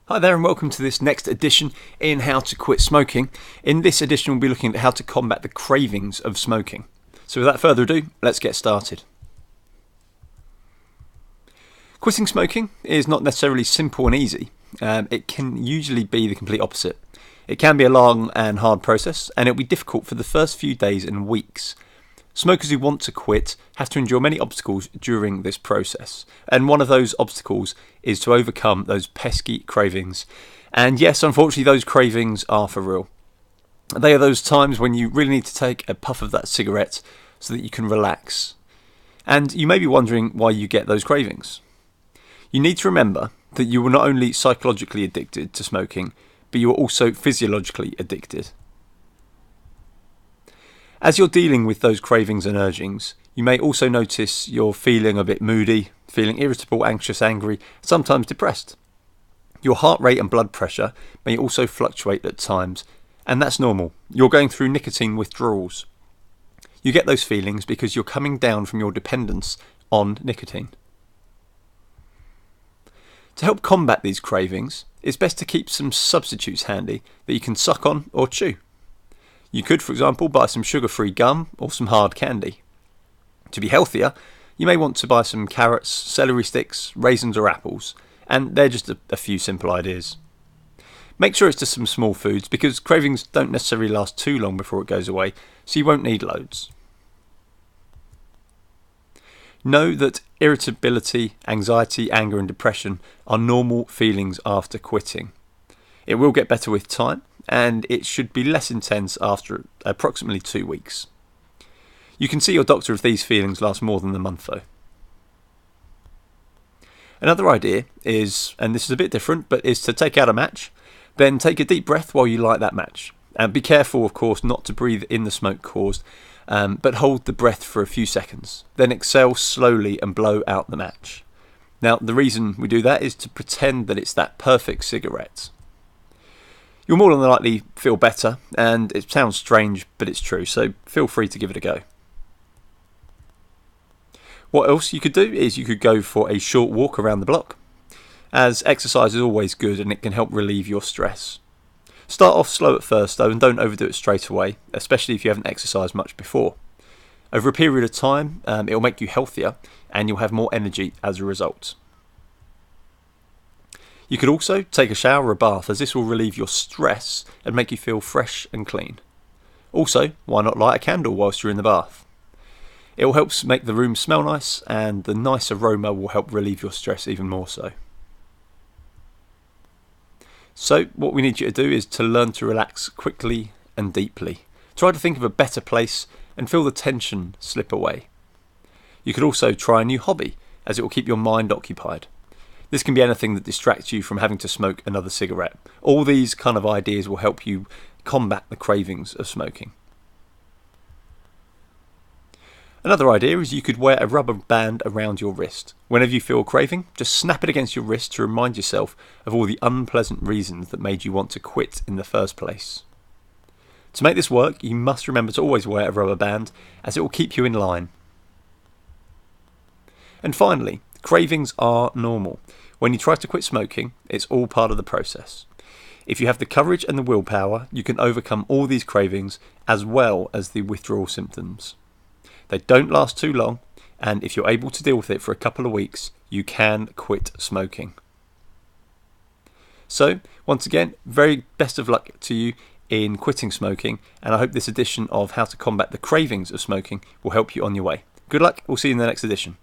Hi there and welcome to this next edition in How to Quit Smoking. In this edition we'll be looking at how to combat the cravings of smoking. So without further ado, let's get started. Quitting smoking is not necessarily simple and easy. It can usually be the complete opposite. It can be a long and hard process, and it'll be difficult for the first few days and weeks. Smokers who want to quit have to endure many obstacles during this process, and one of those obstacles is to overcome those pesky cravings. And yes, unfortunately, those cravings are for real. They are those times when you really need to take a puff of that cigarette so that you can relax. And you may be wondering why you get those cravings. You need to remember that you were not only psychologically addicted to smoking, but you are also physiologically addicted. As you're dealing with those cravings and urgings, you may also notice you're feeling a bit moody, feeling irritable, anxious, angry, sometimes depressed. Your heart rate and blood pressure may also fluctuate at times, and that's normal. You're going through nicotine withdrawals. You get those feelings because you're coming down from your dependence on nicotine. To help combat these cravings, it's best to keep some substitutes handy that you can suck on or chew. You could, for example, buy some sugar-free gum or some hard candy. To be healthier, you may want to buy some carrots, celery sticks, raisins or apples, and they're just a few simple ideas. Make sure it's just some small foods because cravings don't necessarily last too long before it goes away, so you won't need loads. Know that irritability, anxiety, anger and depression are normal feelings after quitting. It will get better with time, and it should be less intense after approximately 2 weeks. You can see your doctor if these feelings last more than a month though. Another idea is, and this is a bit different, but is to take out a match, then take a deep breath while you light that match. And be careful, of course, not to breathe in the smoke caused, but hold the breath for a few seconds. Then exhale slowly and blow out the match. Now, the reason we do that is to pretend that it's that perfect cigarette. You'll more than likely feel better, and it sounds strange, but it's true, so feel free to give it a go. What else you could do is you could go for a short walk around the block, as exercise is always good and it can help relieve your stress. Start off slow at first though, and don't overdo it straight away, especially if you haven't exercised much before. Over a period of time, it will make you healthier, and you'll have more energy as a result. You could also take a shower or a bath, as this will relieve your stress and make you feel fresh and clean. Also, why not light a candle whilst you're in the bath? It will help make the room smell nice, and the nice aroma will help relieve your stress even more so. So, what we need you to do is to learn to relax quickly and deeply. Try to think of a better place and feel the tension slip away. You could also try a new hobby, as it will keep your mind occupied. This can be anything that distracts you from having to smoke another cigarette. All these kind of ideas will help you combat the cravings of smoking. Another idea is you could wear a rubber band around your wrist. Whenever you feel a craving, just snap it against your wrist to remind yourself of all the unpleasant reasons that made you want to quit in the first place. To make this work, you must remember to always wear a rubber band, as it will keep you in line. And finally, cravings are normal. When you try to quit smoking, it's all part of the process. If you have the courage and the willpower, you can overcome all these cravings as well as the withdrawal symptoms. They don't last too long, and if you're able to deal with it for a couple of weeks, you can quit smoking. So, once again, very best of luck to you in quitting smoking, and I hope this edition of How to Combat the Cravings of Smoking will help you on your way. Good luck, we'll see you in the next edition.